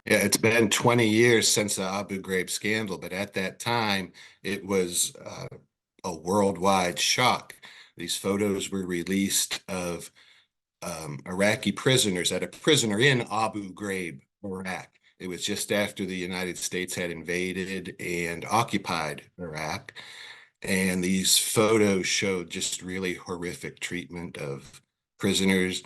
Yeah, it's been 20 years since the Abu Ghraib scandal, but at that time, it was a worldwide shock. These photos were released of Iraqi prisoners at a prisoner in Abu Ghraib, Iraq. It was just after the United States had invaded and occupied Iraq. And these photos showed just really horrific treatment of prisoners.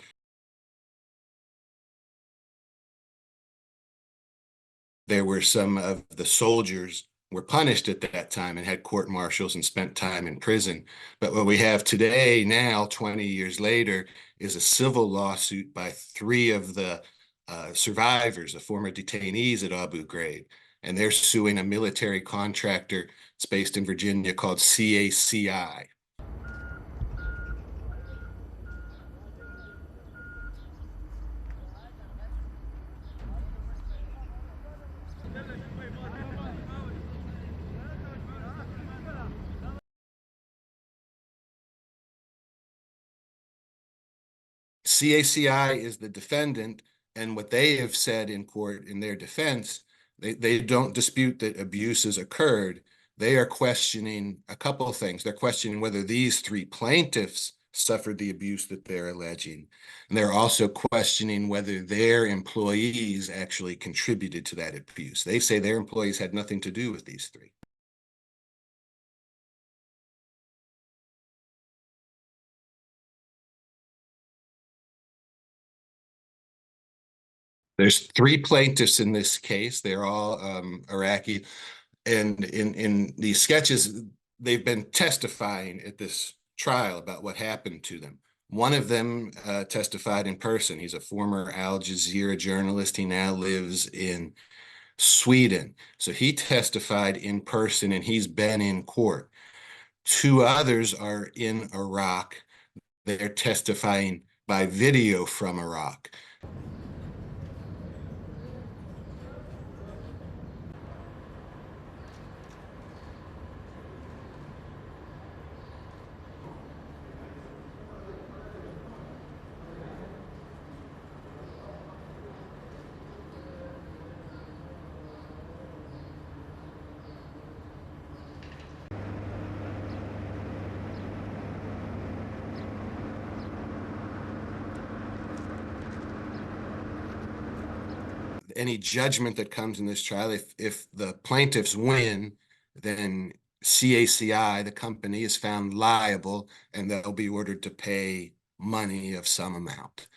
There were some of the soldiers were punished at that time and had court martials and spent time in prison. But what we have today, now, 20 years later, is a civil lawsuit by three of the survivors, the former detainees at Abu Ghraib. And they're suing a military contractor. It's based in Virginia called CACI. CACI is the defendant, and what they have said in court in their defense, they don't dispute that abuses occurred. They are questioning a couple of things. They're questioning whether these three plaintiffs suffered the abuse that they're alleging. And they're also questioning whether their employees actually contributed to that abuse. They say their employees had nothing to do with these three. There's three plaintiffs in this case. They're all Iraqi. And in these sketches, they've been testifying at this trial about what happened to them. One of them testified in person. He's a former Al Jazeera journalist. He now lives in Sweden. So he testified in person and he's been in court. Two others are in Iraq. They're testifying by video from Iraq. Any judgment that comes in this trial, if the plaintiffs win, then CACI, the company, is found liable and they'll be ordered to pay money of some amount.